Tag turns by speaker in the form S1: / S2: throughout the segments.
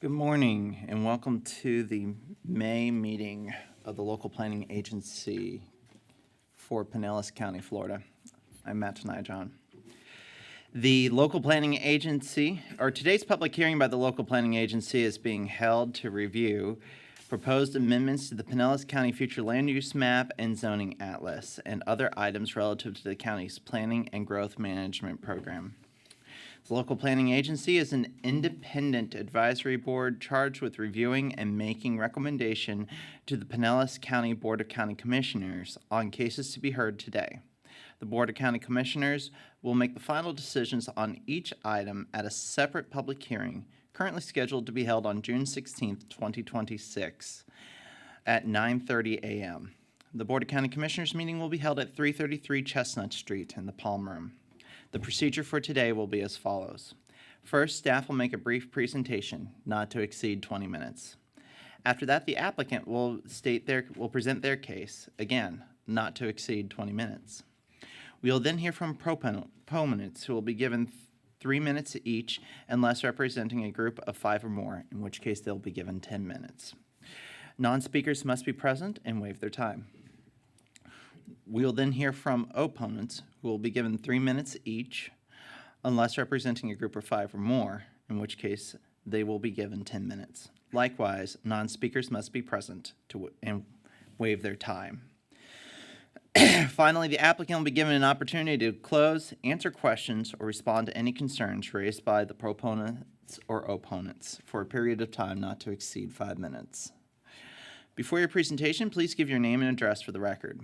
S1: Good morning and welcome to the May meeting of the Local Planning Agency for Pinellas County, Florida. I'm Matt John. The Local Planning Agency, or today's public hearing by the Local Planning Agency is being held to review proposed amendments to the Pinellas County Future Land Use Map and Zoning Atlas and other items relative to the county's planning and growth management program. The Local Planning Agency is an independent advisory board charged with reviewing and making recommendation to the Pinellas County Board of County Commissioners on cases to be heard today. The Board of County Commissioners will make the final decisions on each item at a separate public hearing currently scheduled to be held on June 16th, 2026 at 9:30 a.m. The Board of County Commissioners meeting will be held at 333 Chestnut Street in the Palm Room. The procedure for today will be as follows. First, staff will make a brief presentation, not to exceed 20 minutes. After that, the applicant will present their case, again, not to exceed 20 minutes. We will then hear from proponents who will be given 3 minutes each unless representing a group of 5 or more, in which case they'll be given 10 minutes. Non-speakers must be present and waive their time. We will then hear from opponents who will be given 3 minutes each unless representing a group of 5 or more, in which case they will be given 10 minutes. Likewise, non-speakers must be present and waive their time. Finally, the applicant will be given an opportunity to close, answer questions, or respond to any concerns raised by the proponents or opponents for a period of time not to exceed 5 minutes. Before your presentation, please give your name and address for the record.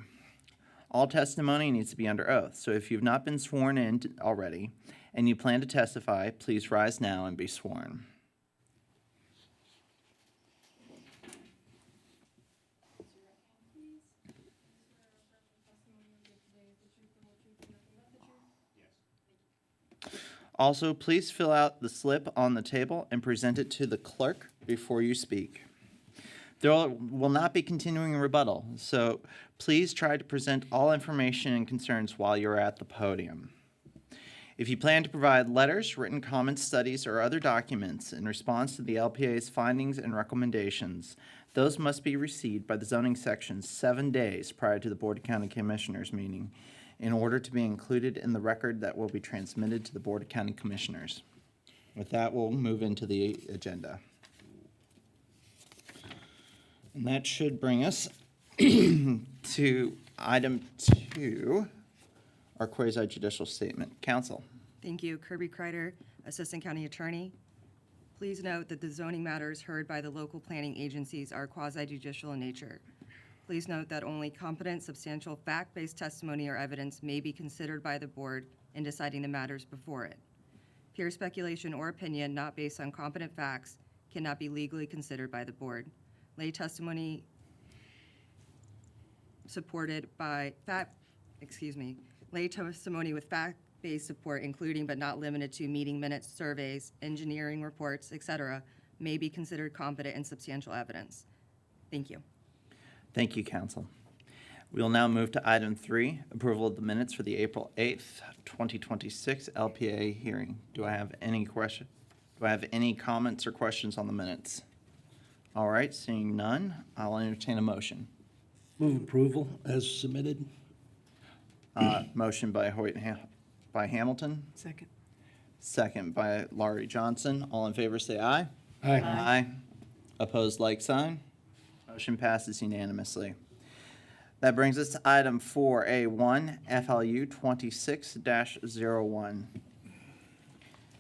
S1: All testimony needs to be under oath, so if you've not been sworn in already and you plan to testify, please rise now and be sworn. Also, please fill out the slip on the table and present it to the clerk before you speak. There will not be continuing rebuttal, so please try to present all information and concerns while you're at the podium. If you plan to provide letters, written comments, studies, or other documents in response to the LPA's findings and recommendations, those must be received by the zoning section 7 days prior to the Board of County Commissioners meeting in order to be included in the record that will be transmitted to the Board of County Commissioners. With that, we'll move into the agenda. And that should bring us to item 2, our quasi-judicial statement. Counsel.
S2: Thank you. Kirby Kreider, Assistant County Attorney. Please note that the zoning matters heard by the local planning agencies are quasi-judicial in nature. Please note that only competent, substantial, fact-based testimony or evidence may be considered by the board in deciding the matters before it. Pure speculation or opinion not based on competent facts cannot be legally considered by the board. Lay testimony supported by lay testimony with fact-based support, including but not limited to meeting minutes, surveys, engineering reports, etc., may be considered competent and substantial evidence. Thank you.
S1: Thank you, counsel. We will now move to item 3, approval of the minutes for the April 8th, 2026 LPA hearing. Do I have any comments or questions on the minutes? All right, seeing none, I'll entertain a motion.
S3: Move approval as submitted.
S1: Motion by by Hamilton.
S2: Second.
S1: Second by Laurie Johnson. All in favor say aye.
S3: Aye.
S1: Aye. Opposed, like sign. Motion passes unanimously. That brings us to item 4A1, FLU 26-01.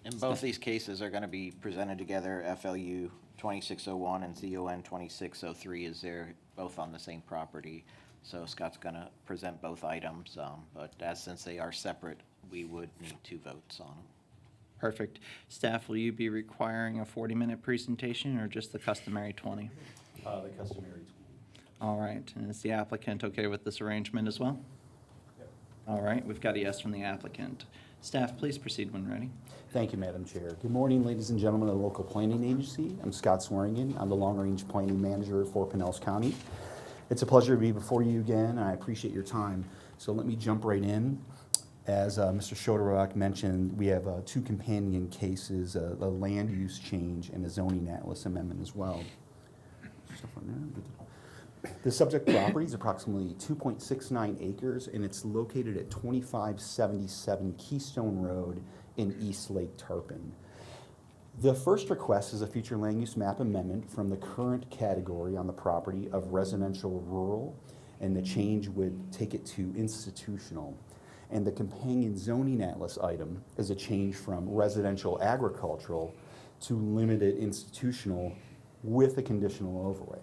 S4: And both these cases are going to be presented together. FLU 2601 and ZON 2603 is there, both on the same property. So Scott's going to present both items, but since they are separate, we would need 2 votes on them.
S1: Perfect. Staff, will you be requiring a 40-minute presentation or just the customary 20?
S5: The customary 20.
S1: All right. And is the applicant okay with this arrangement as well?
S5: Yep.
S1: All right. We've got a yes from the applicant. Staff, please proceed when ready.
S5: Thank you, Madam Chair. Good morning, ladies and gentlemen of the local planning agency. I'm Scott Swearingen. I'm the long-range planning manager for Pinellas County. It's a pleasure to be before you again, and I appreciate your time. So let me jump right in. As Mr. Schoderock mentioned, we have 2 companion cases, a land use change and a zoning atlas amendment as well. The subject property is approximately 2.69 acres, and it's located at 2577 Keystone Road in East Lake Tarpon. The first request is a future land use map amendment from the current category on the property of residential rural, and the change would take it to institutional. And the companion zoning atlas item is a change from residential agricultural to limited institutional with a conditional overlay.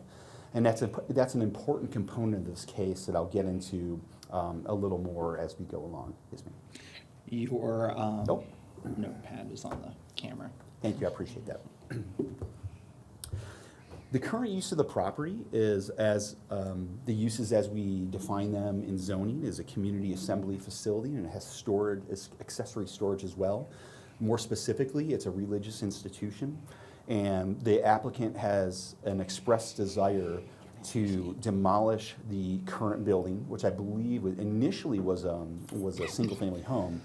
S5: And that's an important component of this case that I'll get into a little more as we go along. Yes, ma'am.
S1: Your notepad is on the camera.
S5: Thank you, I appreciate that. The current use of the property is as the uses as we define them in zoning is a community assembly facility, and it has accessory storage as well. More specifically, it's a religious institution, and the applicant has an express desire to demolish the current building, which I believe initially was a single-family home,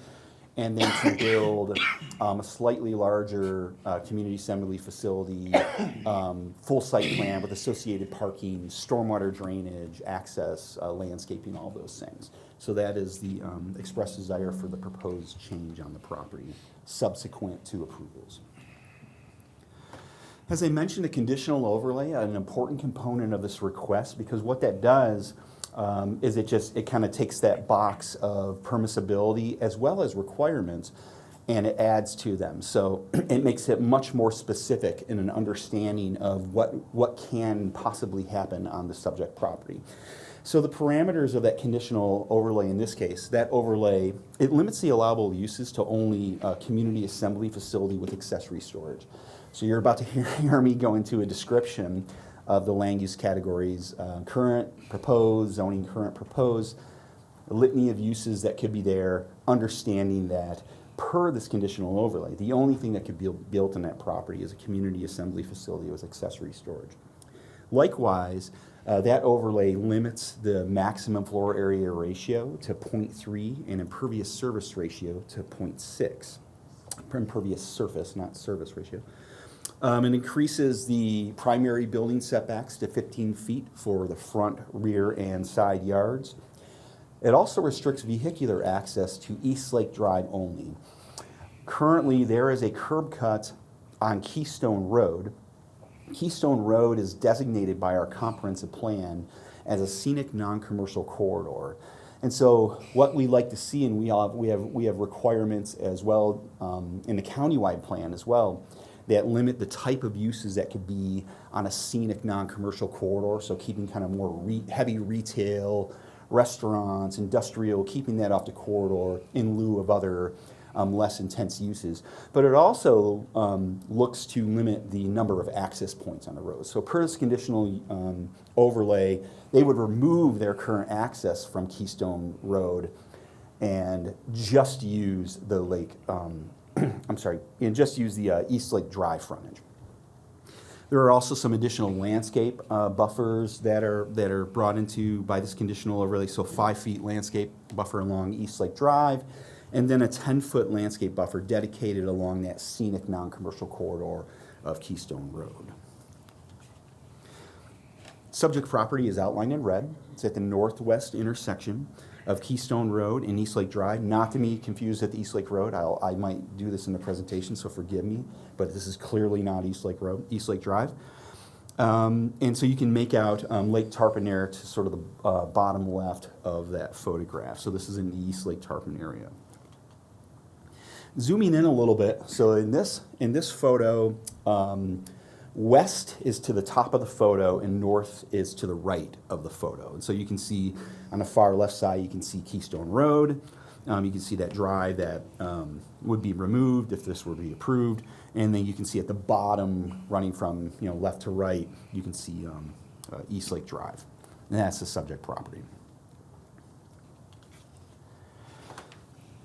S5: and then to build a slightly larger community assembly facility, full site plan with associated parking, stormwater drainage, access, landscaping, all those things. So that is the express desire for the proposed change on the property subsequent to approvals. As I mentioned, a conditional overlay, an important component of this request, because what that does is it kind of takes that box of permissibility as well as requirements, and it adds to them. So it makes it much more specific in an understanding of what can possibly happen on the subject property. So the parameters of that conditional overlay in this case, that overlay, it limits the allowable uses to only a community assembly facility with accessory storage. So you're about to hear me go into a description of the land use categories, current, proposed, zoning current, proposed, a litany of uses that could be there, understanding that per this conditional overlay, the only thing that could be built in that property is a community assembly facility with accessory storage. Likewise, that overlay limits the maximum floor area ratio to 0.3 and impervious surface ratio to 0.6. Impervious surface, not service ratio. It increases the primary building setbacks to 15 feet for the front, rear, and side yards. It also restricts vehicular access to East Lake Drive only. Currently, there is a curb cut on Keystone Road. Keystone Road is designated by our comprehensive plan as a scenic non-commercial corridor. And so what we like to see, and we have requirements as well in the countywide plan as well, that limit the type of uses that could be on a scenic non-commercial corridor, so keeping kind of more heavy retail, restaurants, industrial, keeping that off the corridor in lieu of other less intense uses. But it also looks to limit the number of access points on the road. So per this conditional overlay, they would remove their current access from Keystone Road and just use the lake, and just use the East Lake Drive frontage. There are also some additional landscape buffers that are brought into by this conditional overlay. So 5 feet landscape buffer along East Lake Drive, and then a 10-foot landscape buffer dedicated along that scenic non-commercial corridor of Keystone Road. Subject property is outlined in red. It's at the northwest intersection of Keystone Road and East Lake Drive, not to be confused at the East Lake Road. I might do this in the presentation, so forgive me, but this is clearly not East Lake Road, East Lake Drive. And so you can make out Lake Tarpon there to sort of the bottom left of that photograph. So this is in the East Lake Tarpon area. Zooming in a little bit, so in this photo, west is to the top of the photo and north is to the right of the photo. And so you can see on the far left side, you can see Keystone Road. You can see that drive that would be removed if this were to be approved. And then you can see at the bottom, running from left to right, you can see East Lake Drive. And that's the subject property.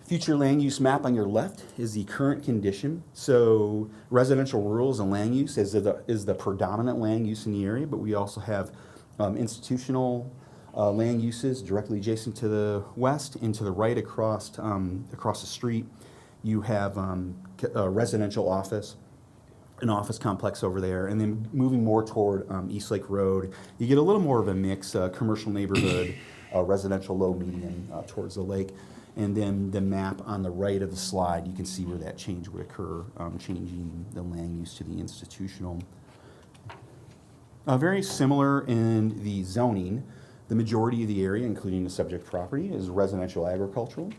S5: Future land use map on your left is the current condition. So residential, rural as a land use is the predominant land use in the area, but we also have institutional land uses directly adjacent to the west, and to the right across the street, you have a residential office, an office complex over there, and then moving more toward East Lake Road, you get a little more of a mix, commercial neighborhood, residential low median towards the lake. And then the map on the right of the slide, you can see where that change would occur, changing the land use to the institutional. Very similar in the zoning. The majority of the area, including the subject property, is residential agricultural.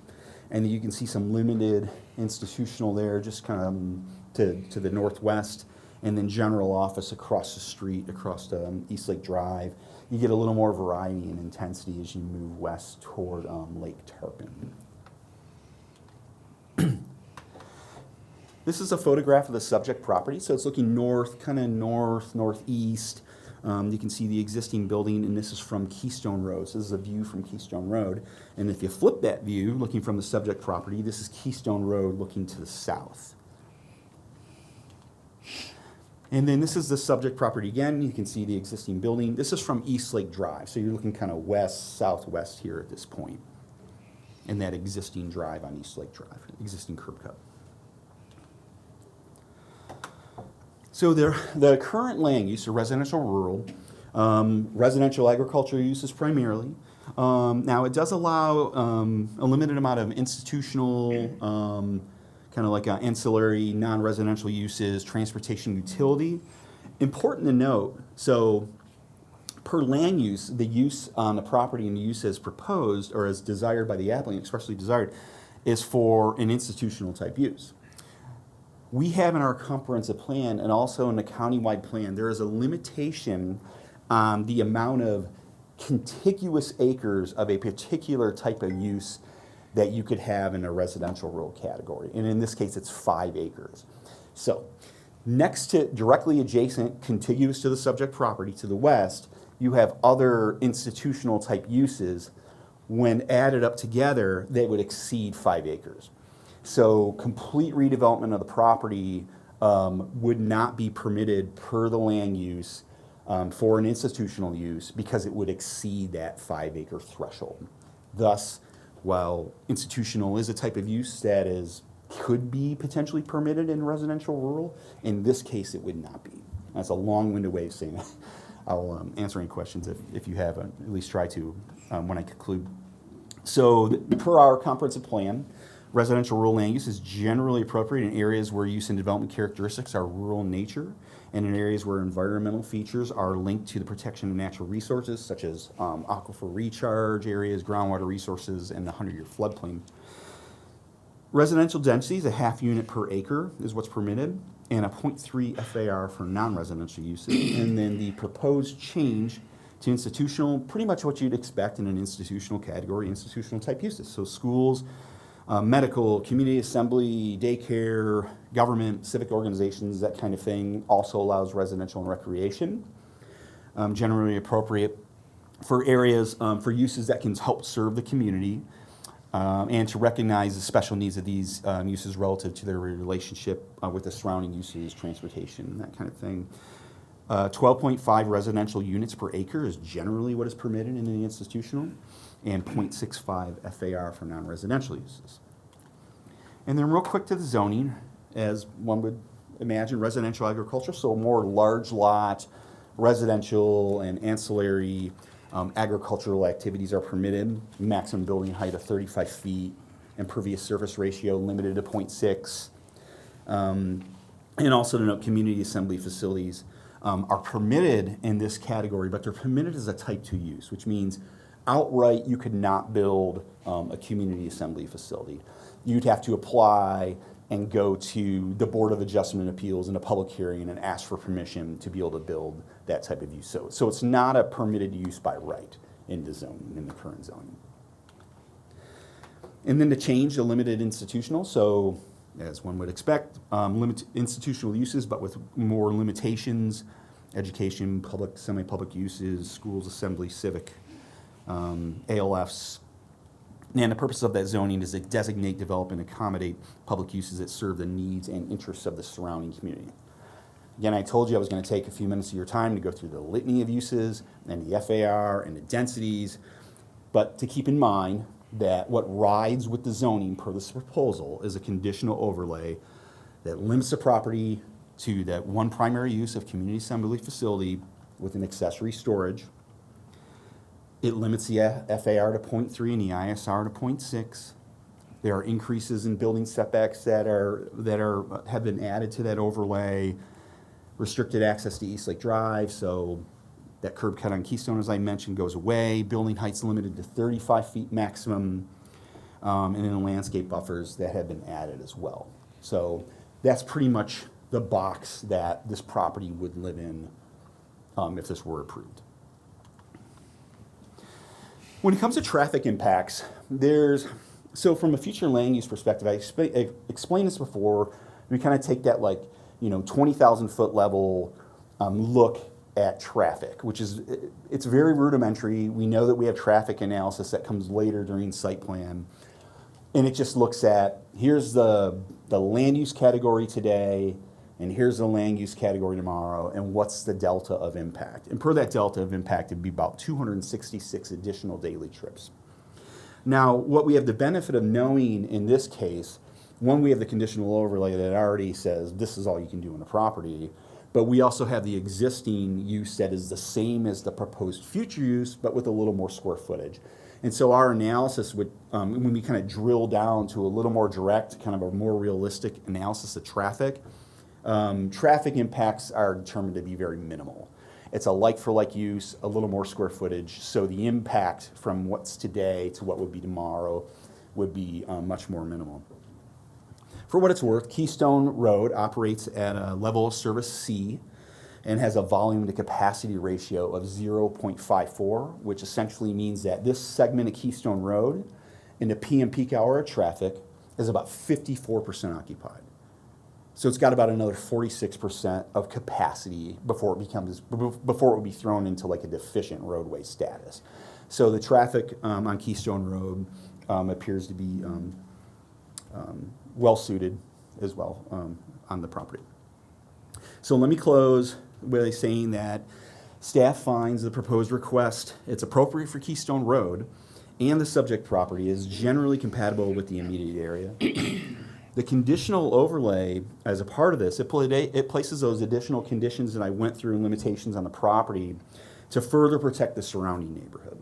S5: And you can see some limited institutional there, just kind of to the northwest, and then general office across the street, across East Lake Drive. You get a little more variety and intensity as you move west toward Lake Tarpon. This is a photograph of the subject property, so it's looking north, kind of northeast. You can see the existing building, and this is from Keystone Road. So this is a view from Keystone Road. And if you flip that view, looking from the subject property, this is Keystone Road looking to the south. And then this is the subject property again. You can see the existing building. This is from East Lake Drive, so you're looking kind of west, southwest here at this point. And that existing drive on East Lake Drive, existing curb cut. So the current land use, residential, rural, residential agricultural uses primarily. Now it does allow a limited amount of institutional, kind of like ancillary, non-residential uses, transportation, utility. Important to note, so Per land use, the use on the property and the use as proposed or as desired by the applicant, expressly desired, is for an institutional type use. We have in our comprehensive plan and also in the countywide plan, there is a limitation on the amount of contiguous acres of a particular type of use that you could have in a residential rural category. And in this case, it's 5 acres. So next to, directly adjacent, contiguous to the subject property to the west, you have other institutional type uses. When added up together, they would exceed 5 acres. So complete redevelopment of the property would not be permitted per the land use for an institutional use because it would exceed that 5 acre threshold. Thus, while institutional is a type of use that could be potentially permitted in residential rural, in this case it would not be. That's a long-winded way of saying that. I'll answer any questions if you have, at least try to when I conclude. So per our comprehensive plan, residential rural land use is generally appropriate in areas where use and development characteristics are rural in nature and in areas where environmental features are linked to the protection of natural resources such as aquifer recharge areas, groundwater resources, and the 100-year floodplain. Residential density is a half unit per acre is what's permitted, and a 0.3 FAR for non-residential uses. And then the proposed change to institutional, pretty much what you'd expect in an institutional category, institutional type uses. So schools, medical, community assembly, daycare, government, civic organizations, that kind of thing, also allows residential and recreation. Generally appropriate for areas, for uses that can help serve the community, and to recognize the special needs of these uses relative to their relationship with the surrounding uses, transportation, that kind of thing. 12.5 residential units per acre is generally what is permitted in the institutional, and 0.65 FAR for non-residential uses. And then real quick to the zoning, as one would imagine, residential agriculture, so more large lot, residential and ancillary agricultural activities are permitted. Maximum building height of 35 feet, impervious surface ratio limited to 0.6. And also to note, community assembly facilities are permitted in this category, but they're permitted as a type 2 use, which means outright you could not build a community assembly facility. You'd have to apply and go to the Board of Adjustment Appeals in a public hearing and ask for permission to be able to build that type of use. So it's not a permitted use by right in the zoning, in the current zoning. And then to change the limited institutional, so as one would expect, institutional uses, but with more limitations, education, public, semi-public uses, schools, assembly, civic, ALFs. And the purpose of that zoning is to designate, develop, and accommodate public uses that serve the needs and interests of the surrounding community. Again, I told you I was going to take a few minutes of your time to go through the litany of uses and the FAR and the densities, but to keep in mind that what rides with the zoning per this proposal is a conditional overlay that limits the property to that one primary use of community assembly facility with an accessory storage. It limits the FAR to 0.3 and the ISR to 0.6. There are increases in building setbacks that have been added to that overlay. Restricted access to Eastlake Drive, so that curb cut on Keystone, as I mentioned, goes away. Building heights limited to 35 feet maximum, and then landscape buffers that have been added as well. So that's pretty much the box that this property would live in if this were approved. When it comes to traffic impacts, so from a future land use perspective, I explained this before, we kind of take that 20,000 foot level look at traffic, which is, it's very rudimentary. We know that we have traffic analysis that comes later during site plan. And it just looks at, here's the land use category today, and here's the land use category tomorrow, and what's the delta of impact. And per that delta of impact, it'd be about 266 additional daily trips. Now, what we have the benefit of knowing in this case, one, we have the conditional overlay that already says this is all you can do on the property, but we also have the existing use that is the same as the proposed future use, but with a little more square footage. And so our analysis would, when we kind of drill down to a little more direct, kind of a more realistic analysis of traffic, traffic impacts are determined to be very minimal. It's a like-for-like use, a little more square footage, so the impact from what's today to what would be tomorrow would be much more minimal. For what it's worth, Keystone Road operates at a level of service C and has a volume to capacity ratio of 0.54, which essentially means that this segment of Keystone Road in the PM peak hour of traffic is about 54% occupied. So it's got about another 46% of capacity before it would be thrown into like a deficient roadway status. So the traffic on Keystone Road appears to be well suited as well on the property. So let me close by saying that staff finds the proposed request, it's appropriate for Keystone Road, and the subject property is generally compatible with the immediate area. The conditional overlay, as a part of this, it places those additional conditions that I went through and limitations on the property to further protect the surrounding neighborhood.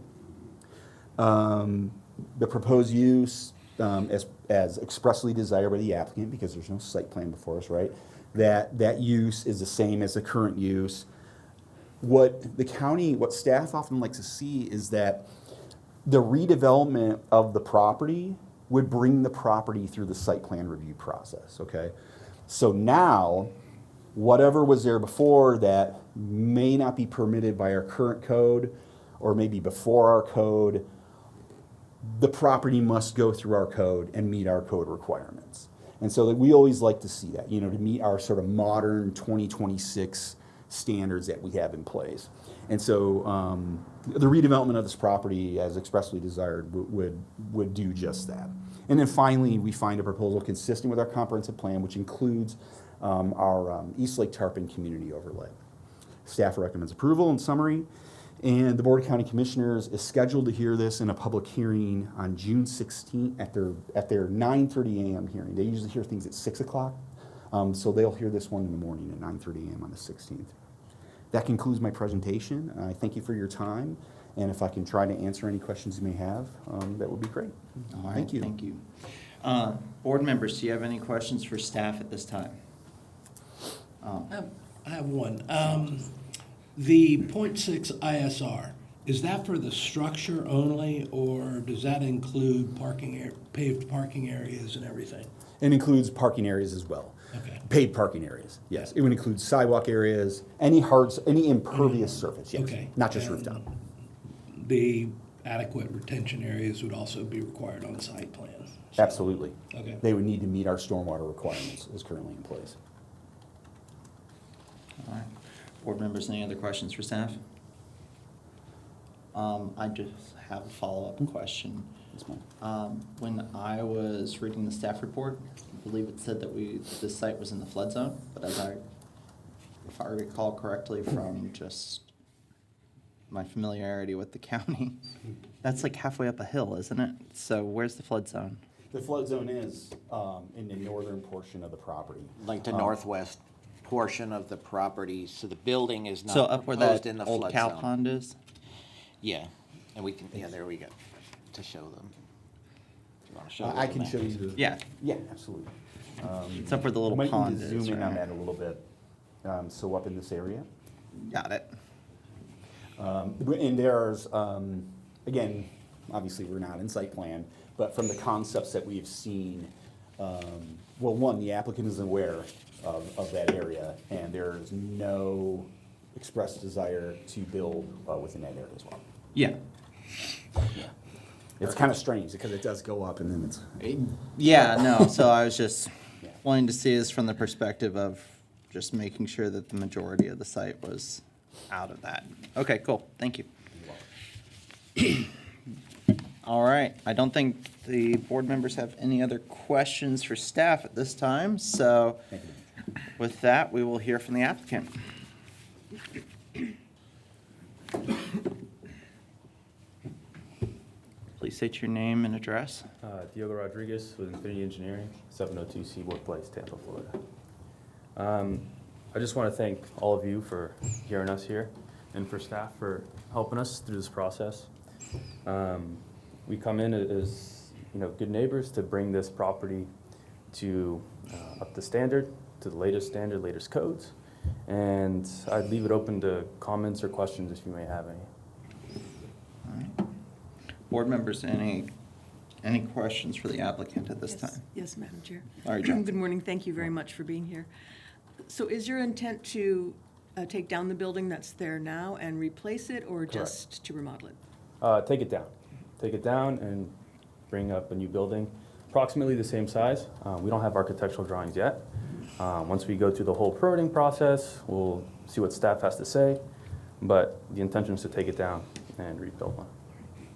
S5: The proposed use, as expressly desired by the applicant, because there's no site plan before us, right? That use is the same as the current use. What staff often likes to see is that the redevelopment of the property would bring the property through the site plan review process, okay? So now, whatever was there before that may not be permitted by our current code, or maybe before our code, the property must go through our code and meet our code requirements. And so that we always like to see that, to meet our sort of modern 2026 standards that we have in place. And so the redevelopment of this property, as expressly desired, would do just that. And then finally, we find a proposal consistent with our comprehensive plan, which includes our East Lake Tarpon community overlay. Staff recommends approval in summary, and the Board of County Commissioners is scheduled to hear this in a public hearing on June 16th at their 9:30 a.m. hearing. They usually hear things at 6 o'clock, so they'll hear this one in the morning at 9:30 a.m. on the 16th. That concludes my presentation. I thank you for your time, and if I can try to answer any questions you may have, that would be great.
S1: All right,
S5: Thank you.
S1: Thank you. Board members, do you have any questions for staff at this time?
S3: I have one. The .6 ISR, is that for the structure only, or does that include paved parking areas and everything?
S5: It includes parking areas as well.
S3: Okay.
S5: Paid parking areas, yes. It would include sidewalk areas, any impervious surface, yes.
S3: Okay.
S5: Not just
S3: And
S5: rooftop.
S3: The adequate retention areas would also be required on the site plan.
S5: Absolutely.
S3: Okay.
S5: They would need to meet our stormwater requirements as currently in place.
S1: All right. Board members, any other questions for staff? I just have a follow-up question.
S5: That's fine.
S1: When I was reading the staff report, I believe it said that this site was in the flood zone, but if I recall correctly from just my familiarity with the county, that's like halfway up a hill, isn't it? So where's the flood zone?
S5: The flood zone is in the northern portion of the property.
S4: Like the northwest portion of the property, so the building is
S1: So
S4: not
S1: up where
S4: proposed
S1: that
S4: in the
S1: old
S4: flood
S1: cow
S4: zone.
S1: pond is?
S4: Yeah, and we can, there we go, to show them. Do you want to show them?
S5: I can show you the.
S1: Yeah,
S5: Yeah, absolutely.
S1: it's up where the little
S5: Might need to
S1: pond is,
S5: zoom in on
S1: right?
S5: that a little bit. So up in this area.
S1: Got it.
S5: And there's, again, obviously we're not in site plan, but from the concepts that we've seen, well, one, the applicant is aware of that area, and there's no expressed desire to build within that area as well.
S1: Yeah.
S5: Yeah. It's kind of strange because it does go up and then it's.
S1: Yeah, no, so I was just
S5: Yeah.
S1: wanting to see this from the perspective of just making sure that the majority of the site was out of that. Okay, cool, thank you. All right, I don't think the board members have any other questions for staff at this time, so
S5: Thank you.
S1: with that, we will hear from the applicant. Please state your name and address.
S6: Diogo Rodriguez with Infinity Engineering, 702 Seaboard Place, Tampa, Florida. I just want to thank all of you for hearing us here and for staff for helping us through this process. We come in as good neighbors to bring this property to up to standard, to the latest standard, latest codes, And I'd leave it open to comments or questions if you may have any.
S1: Board members, any questions for the applicant at this
S7: Yes.
S1: time?
S7: Yes, Madam Chair.
S1: Larry Johnson.
S7: Good morning. Thank you very much for being here. So is your intent to take down the building that's there now and replace it, or just to remodel it?
S6: Take it down. Take it down and bring up a new building, approximately the same size. We don't have architectural drawings yet. Once we go through the whole permitting process, we'll see what staff has to say, but the intention is to take it down and rebuild one.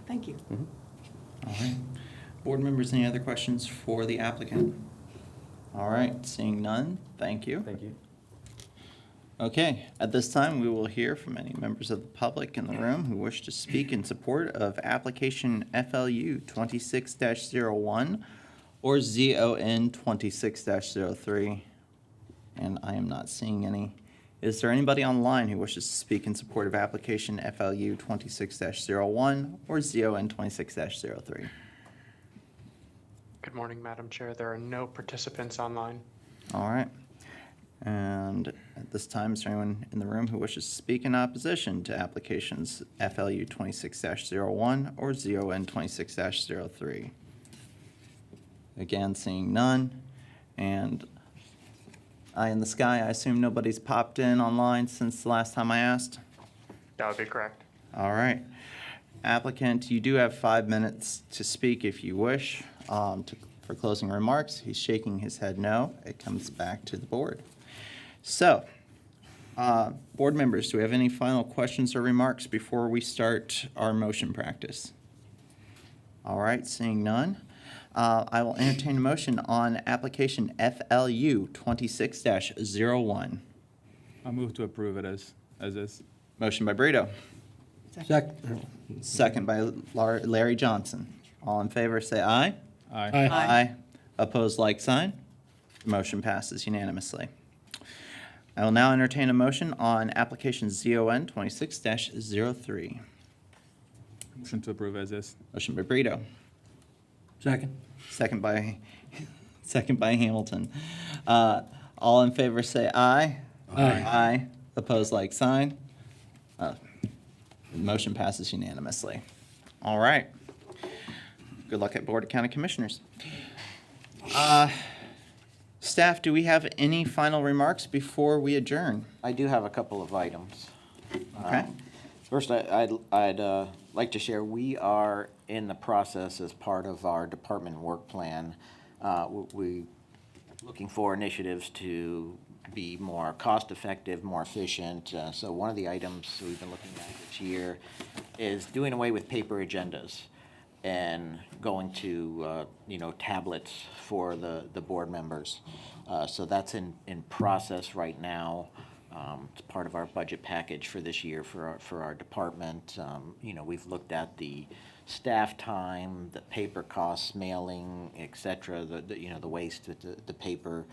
S7: Thank you.
S1: All right. Board members, any other questions for the applicant? All right, seeing none, thank you.
S6: Thank you.
S1: Okay, at this time, we will hear from any members of the public in the room who wish to speak in support of application FLU 26-01 or ZON 26-03. And I am not seeing any. Is there anybody online who wishes to speak in support of application FLU 26-01 or ZON 26-03?
S8: Good morning, Madam Chair. There are no participants online.
S1: All right. And at this time, is there anyone in the room who wishes to speak in opposition to applications FLU 26-01 or ZON 26-03? Again, seeing none. And eye in the sky, I assume nobody's popped in online since the last time I asked?
S8: That would be correct.
S1: All right. Applicant, you do have 5 minutes to speak if you wish. For closing remarks, he's shaking his head no. It comes back to the board. So, board members, do we have any final questions or remarks before we start our motion practice? All right, seeing none, I will entertain a motion on application FLU 26-01.
S9: I move to approve it as is.
S1: Motion by Brito, second by Larry Johnson. All in favor, say aye.
S9: Aye.
S1: Aye. Opposed, like sign. Motion passes unanimously. I will now entertain a motion on application ZON 26-03.
S9: Motion to approve as is.
S1: Motion by Brito,
S3: Second.
S1: second by Hamilton. All in favor say aye. Aye. Opposed, like sign. Motion passes unanimously. All right. Good luck at Board of County Commissioners. Staff, do we have any final remarks before we adjourn?
S4: I do have a couple of items.
S1: Okay.
S4: First, I'd like to share, we are in the process as part of our department work plan. We looking for initiatives to be more cost-effective, more efficient. So one of the items we've been looking at this year is doing away with paper agendas and going to, tablets for the board members. So that's in process right now. It's part of our budget package for this year for our department. We've looked at the staff time, the paper costs, mailing, et cetera, the waste with the paper,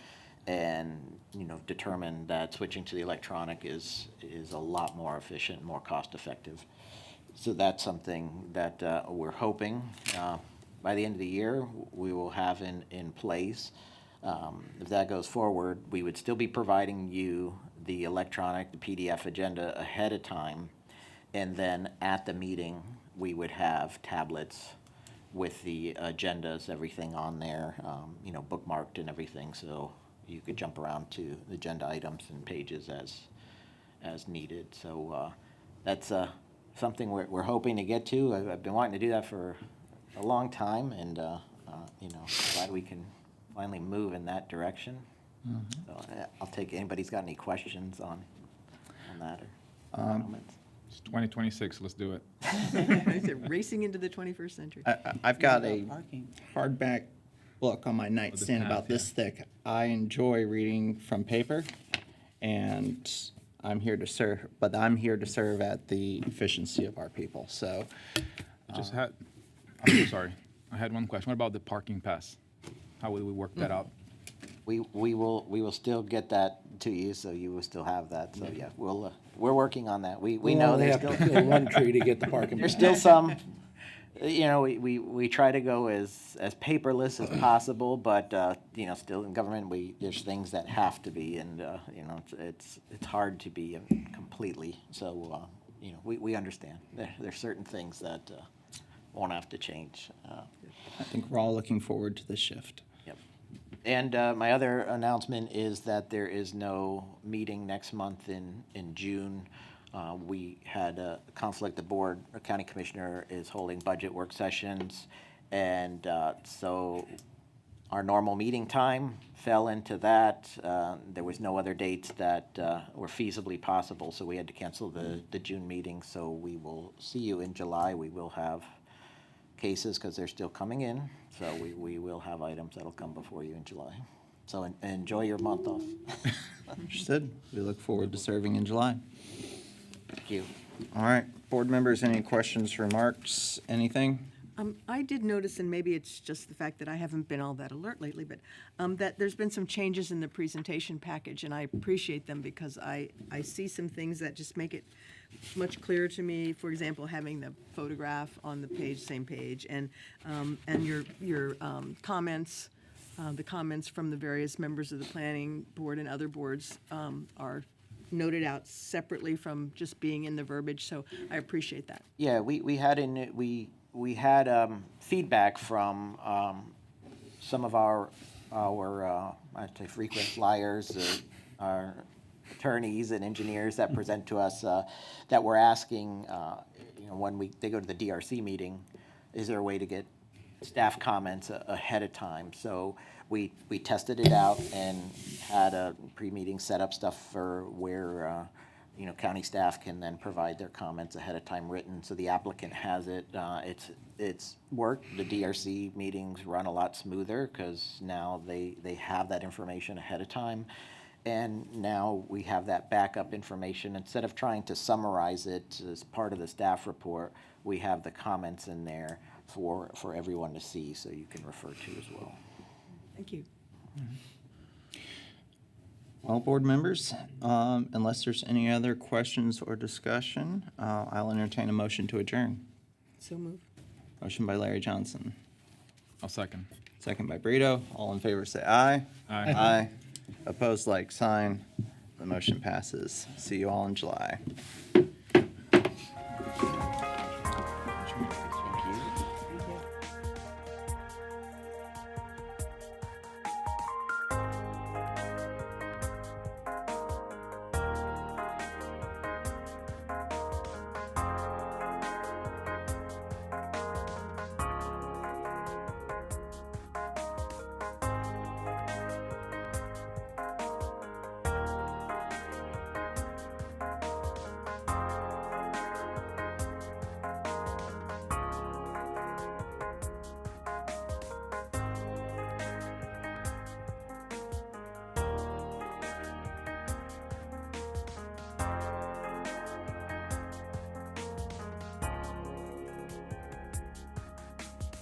S4: and, determined that switching to the electronic is a lot more efficient, more cost-effective. So that's something that we're hoping by the end of the year we will have in place. If that goes forward, we would still be providing you the electronic, the PDF agenda ahead of time, and then at the meeting we would have tablets with the agendas, everything on there, bookmarked and everything, so you could jump around to the agenda items and pages as needed. So that's something we're hoping to get to. I've been wanting to do that for a long time, and glad we can finally move in that direction. So I'll take anybody's got any questions on that or comments.
S9: It's 2026, let's do it.
S7: Is it racing into the 21st century?
S1: I've got a hardback book on my nightstand
S9: tabs,
S1: about this thick. I enjoy reading from paper, and I'm here to serve, but I'm here to serve at the efficiency of our people, so.
S9: I'm so sorry. I had one question. What about the parking pass? How will we work that out?
S4: We will still get that to you, so you will still have that. So yeah, we're working on that. We know
S3: only
S4: there's
S3: have
S4: still
S3: to kill one tree to get the parking.
S4: there's still some You know, we try to go as paperless as possible, but, you know, still in government, there's things that have to be, and, you know, it's hard to be completely, so, you know, we understand. There's certain things that won't have to change.
S1: I think we're all looking forward to the shift.
S4: Yep. And my other announcement is that there is no meeting next month in June. We had a conflict. The board, or county commissioner, is holding budget work sessions, and so our normal meeting time fell into that. There was no other dates that were feasibly possible, so we had to cancel the June meeting. So we will see you in July. We will have cases because they're still coming in, so we will have items that'll come before you in July. So enjoy your month off.
S1: Understood. We look forward to serving in July.
S4: Thank you.
S1: All right, board members, any questions, remarks, anything?
S7: I did notice, and maybe it's just the fact that I haven't been all that alert lately, but that there's been some changes in the presentation package, and I appreciate them because I see some things that just make it much clearer to me. For example, having the photograph on the page, same page, and your comments, the comments from the various members of the planning board and other boards are noted out separately from just being in the verbiage, so I appreciate that.
S4: Yeah, we had feedback from some of our I'd say frequent flyers, our attorneys and engineers that present to us that were asking, you know, when they go to the DRC meeting, is there a way to get staff comments ahead of time? So we tested it out and had a pre-meeting setup stuff for where you know, county staff can then provide their comments ahead of time written, so the applicant has it. It's worked. The DRC meetings run a lot smoother because now they have that information ahead of time, and now we have that backup information. Instead of trying to summarize it as part of the staff report, we have the comments in there for everyone to see, so you can refer to as well.
S7: Thank you.
S1: Well, board members, unless there's any other questions or discussion, I'll entertain a motion to adjourn.
S7: So move.
S1: Motion by Larry Johnson,
S9: I'll second.
S1: second by Brito. All in favor, say aye.
S9: Aye.
S1: Aye. Opposed, like sign. The motion passes. See you all in July.